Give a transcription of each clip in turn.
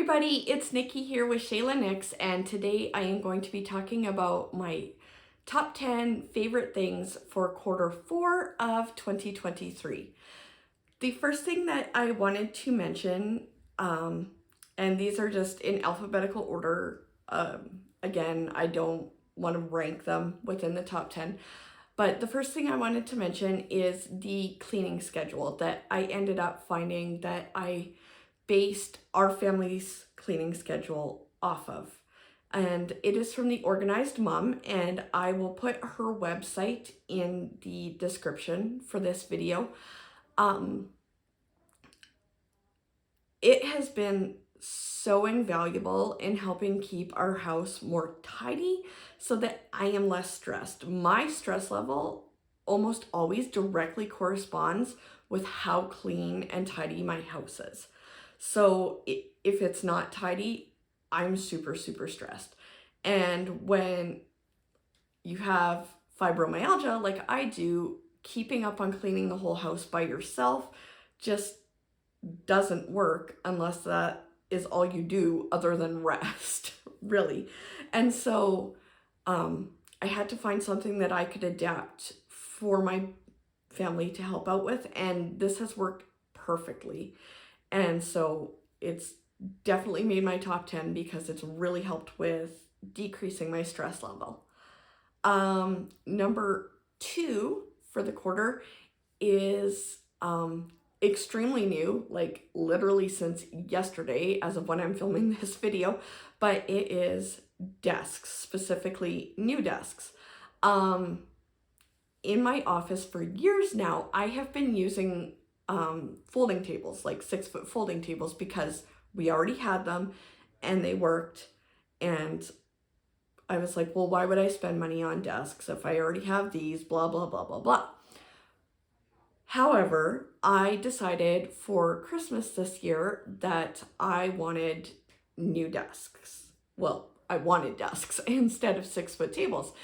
everybody, it's Nikki here with Shayla Nix, and today I am going to be talking about my top 10 favorite things for quarter four of 2023. The first thing that I wanted to mention, and these are just in alphabetical order. Again, I don't want to rank them within the top 10, but the first thing I wanted to mention is the cleaning schedule that I ended up finding that I based our family's cleaning schedule off of. And it is from the Organized Mom, and I will put her website in the description for this video. It has been so invaluable in helping keep our house more tidy so that I am less stressed. My stress level almost always directly corresponds with how clean and tidy my house is. So if it's not tidy, I'm super stressed. And when you have fibromyalgia like I do, keeping up on cleaning the whole house by yourself just doesn't work unless that is all you do other than rest, really. And so I had to find something that I could adapt for my family to help out with, and this has worked perfectly. And so it's definitely made my top 10 because it's really helped with decreasing my stress level. Number 2 for the quarter is extremely new, like literally since yesterday as of when I'm filming this video, but it is desks, specifically new desks. In my office for years now, I have been using folding tables, like 6-foot folding tables, because we already had them and they worked. And I was like, well, why would I spend money on desks if I already have these, blah, blah, blah, blah, blah. However, I decided for Christmas this year that I wanted new desks. Well, I wanted desks instead of 6-foot tables.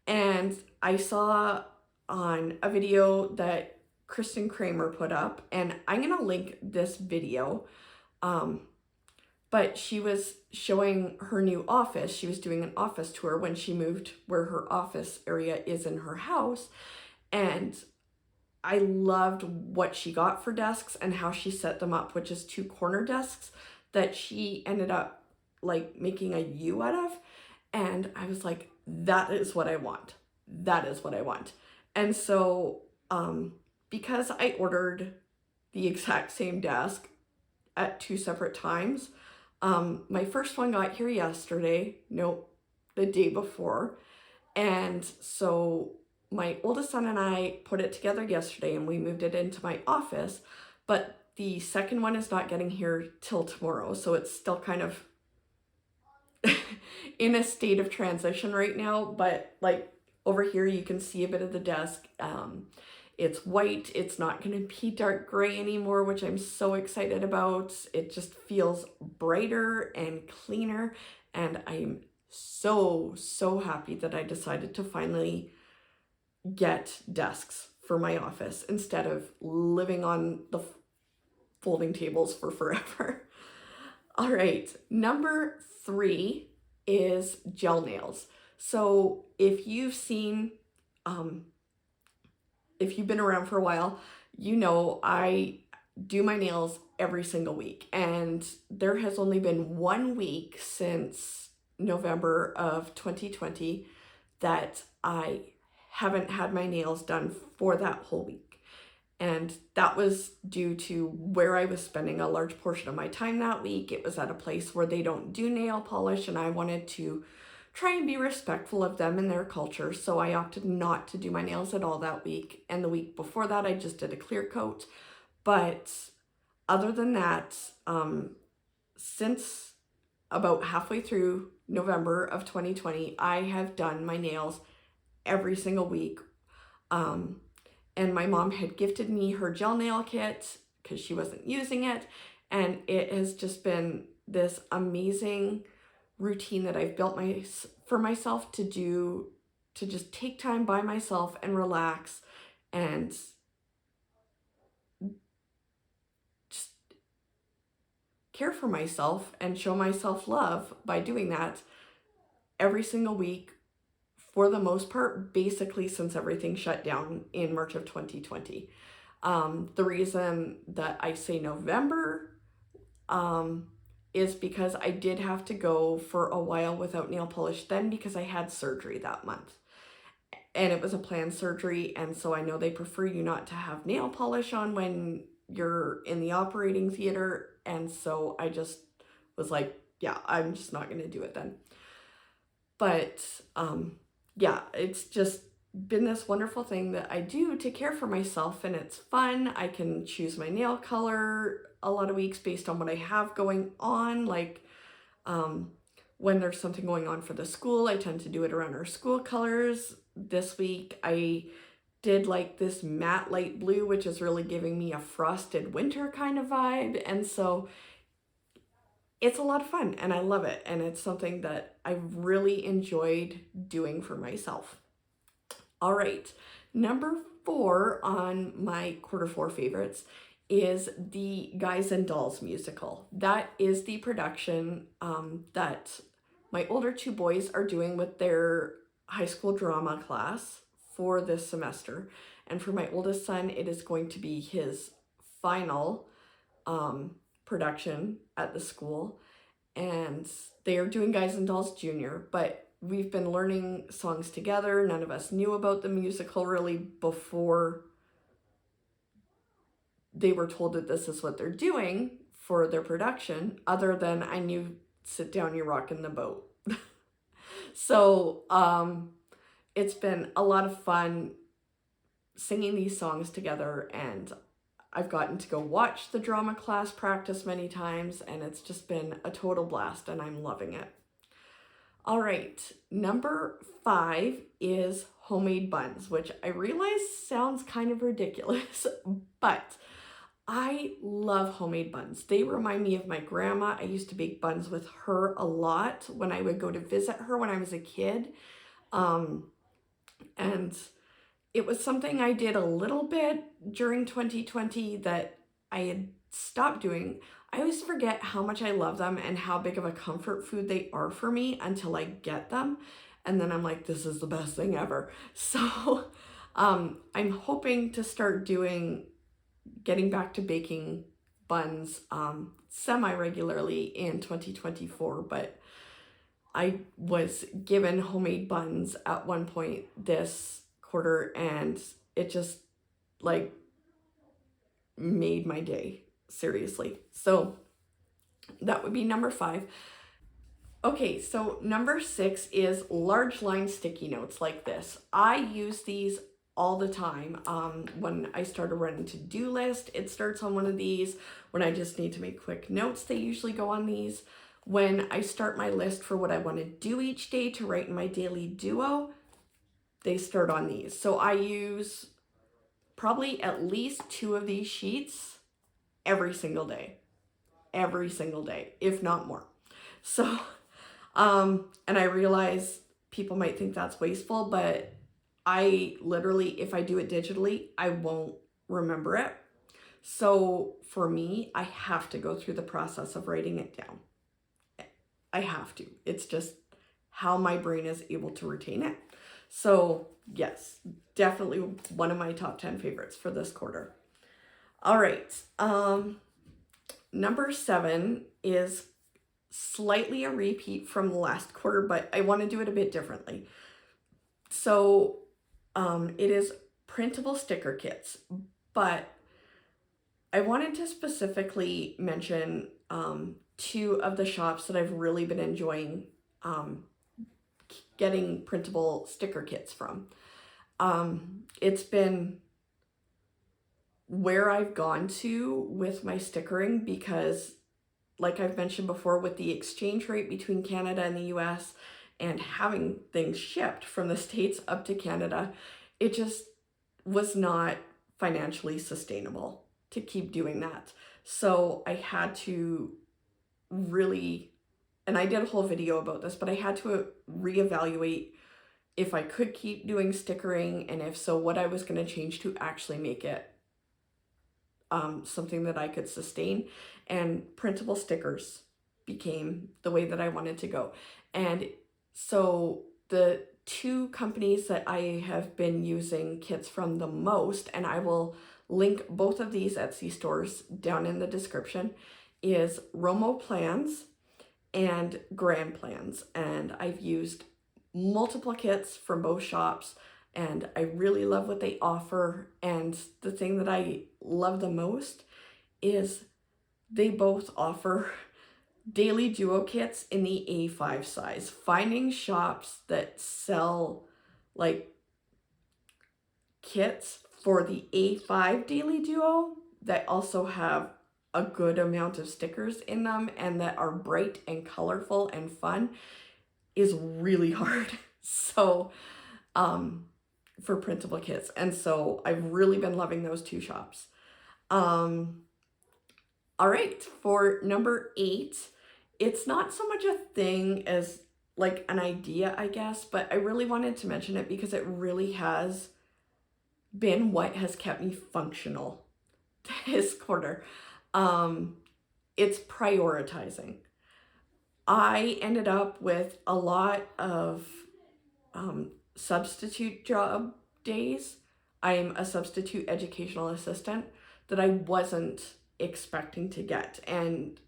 And I saw on a video that Kristen Kramer put up, and I'm gonna link this video, but she was showing her new office. She was doing an office tour when she moved where her office area is in her house, and I loved what she got for desks and how she set them up, which is 2 corner desks that she ended up like making a U out of. And I was like, that is what I want. That is what I want. And so because I ordered the exact same desk at 2 separate times, my first one got here yesterday, the day before. And so my oldest son and I put it together yesterday and we moved it into my office, but the second one is not getting here till tomorrow. So it's still kind of in a state of transition right now, but like over here you can see a bit of the desk. It's white. It's not going to be dark gray anymore, which I'm so excited about. It just feels brighter and cleaner, and I'm so happy that I decided to finally get desks for my office instead of living on the folding tables for forever. All right, number 3 is gel nails. So if you've seen, if you've been around for a while, you know I do my nails every single week, and there has only been 1 week since November of 2020 that I haven't had my nails done for that whole week. And that was due to where I was spending a large portion of my time that week. It was at a place where they don't do nail polish, and I wanted to try and be respectful of them and their culture. So I opted not to do my nails at all that week. And the week before that, I just did a clear coat. But other than that, since about halfway through November of 2020, I have done my nails every single week. And my mom had gifted me her gel nail kit because she wasn't using it. And it has just been this amazing routine that I've built for myself to do, to just take time by myself and relax and just care for myself and show myself love by doing that every single week for the most part, basically since everything shut down in March of 2020. The reason that I say November um, is because I did have to go for a while without nail polish then because I had surgery that month. And it was a planned surgery, and so I know they prefer you not to have nail polish on when you're in the operating theater, and so I just was like, yeah, I'm just not going to do it then. But yeah, it's just been this wonderful thing that I do to care for myself, and it's fun. I can choose my nail color a lot of weeks based on what I have going on. Like when there's something going on for the school, I tend to do it around our school colors. This week I did like this matte light blue, which is really giving me a frosted winter kind of vibe. And so it's a lot of fun and I love it. And it's something that I've really enjoyed doing for myself. All right, number 4 on my Q4 favorites is the Guys and Dolls musical. That is the production that my older 2 boys are doing with their high school drama class for this semester. And for my oldest son, it is going to be his final production at the school. And they are doing Guys and Dolls Junior, but we've been learning songs together. None of us knew about the musical really before they were told that this is what they're doing for their production, other than I knew Sit Down, You're Rockin' the Boat. So it's been a lot of fun singing these songs together, and I've gotten to go watch the drama class practice many times, and it's just been a total blast, and I'm loving it. All right, number 5 is homemade buns, which I realize sounds kind of ridiculous, but I love homemade buns. They remind me of my grandma. I used to bake buns with her a lot when I would go to visit her when I was a kid. And it was something I did a little bit during 2020 that I had stopped doing. I always forget how much I love them and how big of a comfort food they are for me until I get them. And then I'm like, this is the best thing ever. So I'm hoping to start getting back to baking buns semi-regularly in 2024, but I was given homemade buns at one point this quarter, and it just like made my day, seriously. So that would be number 5. Okay, so number 6 is large line sticky notes like this. I use these all the time. When I start a running to-do list, it starts on one of these. When I just need to make quick notes, they usually go on these. When I start my list for what I want to do each day to write in my daily duo, they start on these. So I use probably at least 2 of these sheets every single day, if not more. So, and I realize people might think that's wasteful, but I literally, if I do it digitally, I won't remember it. So for me, I have to go through the process of writing it down. I have to. It's just how my brain is able to retain it. So yes, definitely one of my top 10 favorites for this quarter. All right. Number 7 is slightly a repeat from the last quarter, but I want to do it a bit differently. So it is printable sticker kits, but I wanted to specifically mention 2 of the shops that I've really been enjoying getting printable sticker kits from. It's been where I've gone to with my stickering because, like I've mentioned before, with the exchange rate between Canada and the US and having things shipped from the States up to Canada, it just was not financially sustainable to keep doing that. So I had to really, and I did a whole video about this, but I had to reevaluate if I could keep doing stickering, and if so, what I was going to change to actually make it something that I could sustain, and printable stickers became the way that I wanted to go. And so the two companies that I have been using kits from the most, and I will link both of these Etsy stores down in the description, is Romo Plans and Grand Plans. And I've used multiple kits from both shops, and I really love what they offer. And the thing that I love the most is they both offer daily duo kits in the A5 size. Finding shops that sell like kits for the A5 daily duo that also have a good amount of stickers in them and that are bright and colorful and fun is really hard. So, for printable kits. And so I've really been loving those two shops. All right, for number 8, it's not so much a thing as like an idea, I guess, but I really wanted to mention it because it really has been what has kept me functional this quarter. It's prioritizing. I ended up with a lot of substitute job days. I'm a substitute educational assistant that I wasn't expecting to get. And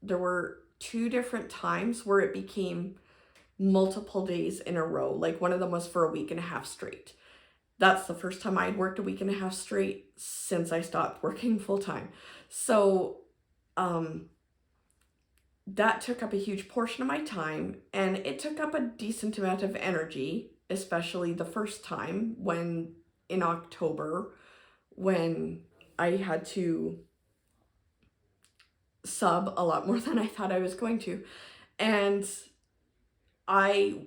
there were 2 different times where it became multiple days in a row. Like one of them was for a week and a half straight. That's the first time I'd worked a week and a half straight since I stopped working full time. So, that took up a huge portion of my time, and it took up a decent amount of energy, especially the first time when in October, when I had to sub a lot more than I thought I was going to. And I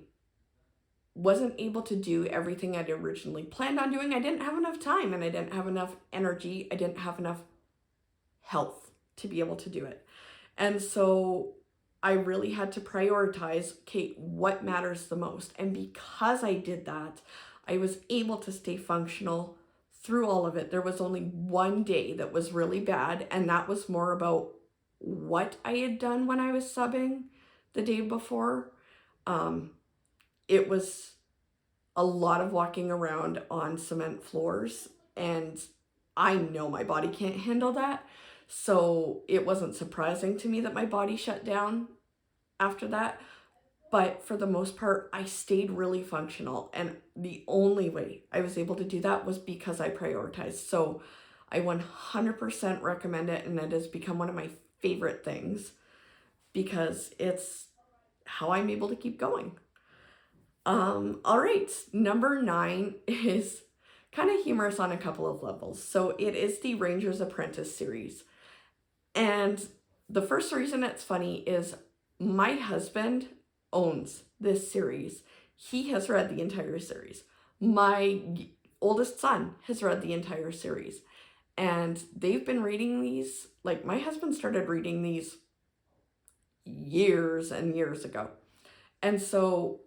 wasn't able to do everything I'd originally planned on doing. I didn't have enough time, and I didn't have enough energy. I didn't have enough health to be able to do it. And so I really had to prioritize, okay, what matters the most? And because I did that, I was able to stay functional through all of it. There was only one day that was really bad, and that was more about what I had done when I was subbing the day before. It was a lot of walking around on cement floors, and I know my body can't handle that. So it wasn't surprising to me that my body shut down after that. But for the most part, I stayed really functional. And the only way I was able to do that was because I prioritized. So I 100% recommend it. And it has become one of my favorite things because it's how I'm able to keep going. All right, number 9 is kind of humorous on a couple of levels. So it is the Ranger's Apprentice series. And the first reason it's funny is my husband owns this series. He has read the entire series. My oldest son has read the entire series. And they've been reading these, like my husband started reading these years and years ago. And so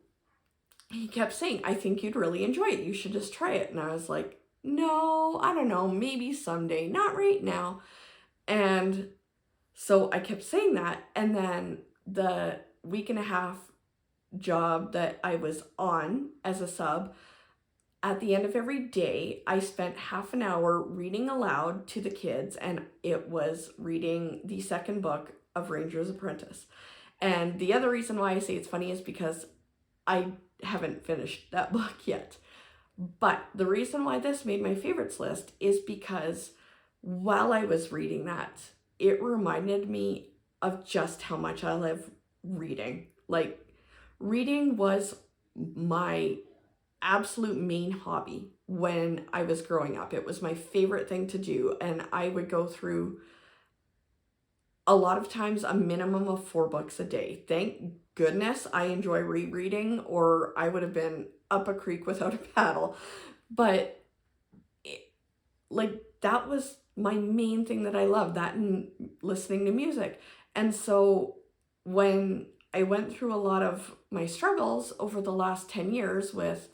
he kept saying, I think you'd really enjoy it. You should just try it. And I was like, no, I don't know, maybe someday, not right now. And so I kept saying that. And then the week and a half job that I was on as a sub, at the end of every day, I spent half an hour reading aloud to the kids, and it was reading the second book of Ranger's Apprentice. And the other reason why I say it's funny is because I haven't finished that book yet. But the reason why this made my favorites list is because while I was reading that, it reminded me of just how much I love reading. Like, reading was my absolute main hobby when I was growing up. It was my favorite thing to do, and I would go through a lot of times a minimum of 4 books a day. Thank goodness I enjoy rereading, or I would have been up a creek without a paddle. But that was my main thing that I loved, that and listening to music. And so when I went through a lot of my struggles over the last 10 years with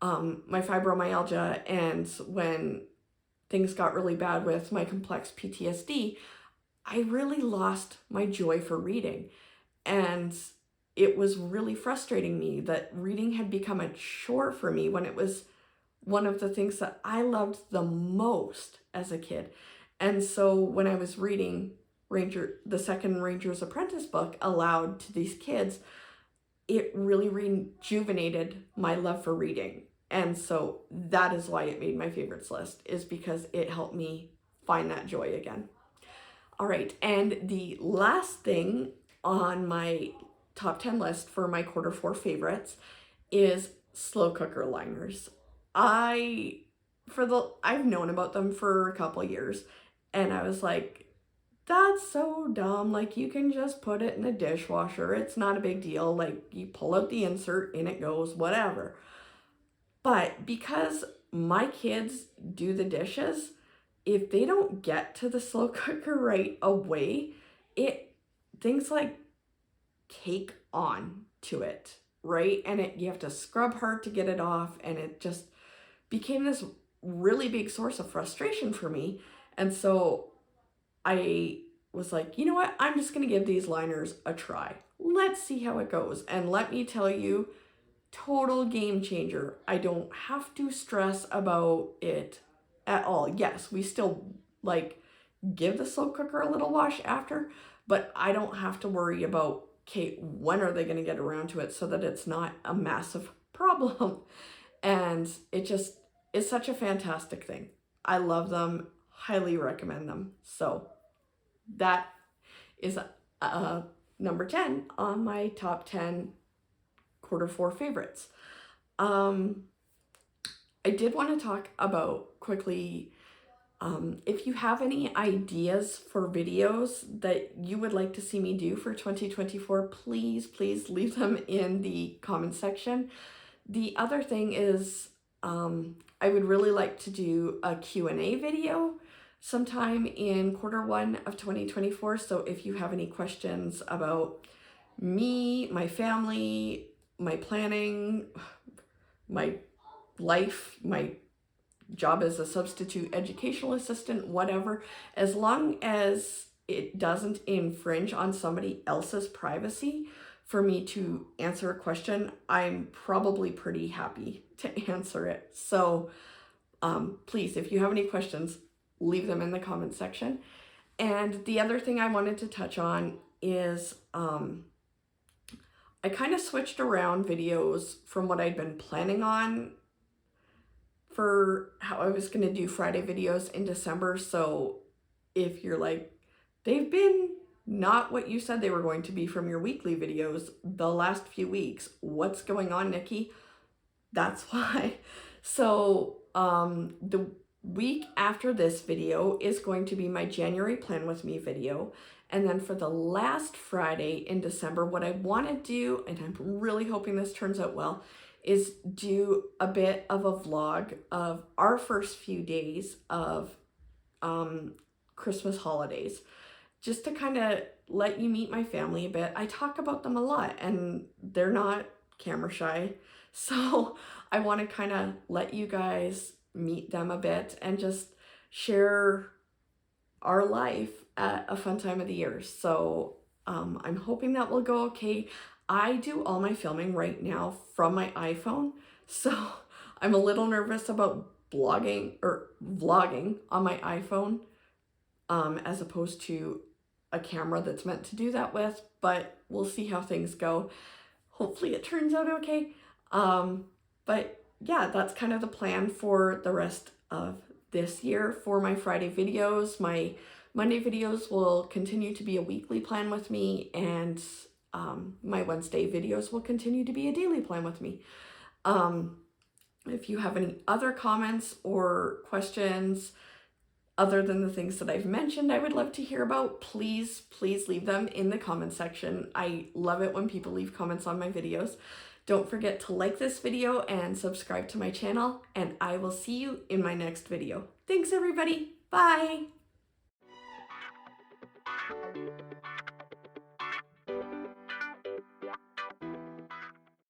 my fibromyalgia, and when things got really bad with my complex PTSD, I really lost my joy for reading. And it was really frustrating me that reading had become a chore for me when it was one of the things that I loved the most as a kid. And so when I was reading the second Ranger's Apprentice book aloud to these kids, it really rejuvenated my love for reading. And so that is why it made my favorites list, is because it helped me find that joy again. All right, and the last thing on my top 10 list for my Q4 favorites is slow cooker liners. I've known about them for a couple years, and I was like, that's so dumb. Like, you can just put it in the dishwasher. It's not a big deal. Like, you pull out the insert, in it goes, whatever. But because my kids do the dishes, if they don't get to the slow cooker right away, things like cake on to it, right? And you have to scrub hard to get it off, and it just became this really big source of frustration for me. And so I was like, you know what? I'm just going to give these liners a try. Let's see how it goes. And let me tell you, total game changer. I don't have to stress about it at all. Yes, we still like give the slow cooker a little wash after, but I don't have to worry about, okay, when are they going to get around to it so that it's not a massive problem. And it just is such a fantastic thing. I love them, highly recommend them. So that is number 10 on my top 10 Q4 favorites. I did want to talk about quickly, if you have any ideas for videos that you would like to see me do for 2024, please leave them in the comment section. The other thing is, I would really like to do a Q&A video sometime in Q1 of 2024. So if you have any questions about me, my family, my planning, my life, my job as a substitute educational assistant, whatever, as long as it doesn't infringe on somebody else's privacy for me to answer a question, I'm probably pretty happy to answer it. So please, if you have any questions, leave them in the comment section. And the other thing I wanted to touch on is I kind of switched around videos from what I'd been planning on for how I was going to do Friday videos in December. So if you're like, they've been not what you said they were going to be from your weekly videos the last few weeks, what's going on, Nikki? That's why. So the week after this video is going to be my January Plan With Me video. And then for the last Friday in December, what I want to do, and I'm really hoping this turns out well, is do a bit of a vlog of our first few days of Christmas holidays, just to kind of let you meet my family a bit. I talk about them a lot, and they're not camera shy, so I want to kind of let you guys meet them a bit and just share our life at a fun time of the year. So I'm hoping that will go okay. I do all my filming right now from my iPhone, so I'm a little nervous about blogging or vlogging on my iPhone as opposed to a camera that's meant to do that with, but we'll see how things go. Hopefully it turns out okay. But yeah, that's kind of the plan for the rest of this year for my Friday videos. My Monday videos will continue to be a weekly plan with me, and my Wednesday videos will continue to be a daily plan with me. If you have any other comments or questions other than the things that I've mentioned I would love to hear about, please leave them in the comment section. I love it when people leave comments on my videos. Don't forget to like this video and subscribe to my channel, and I will see you in my next video. Thanks everybody. Bye.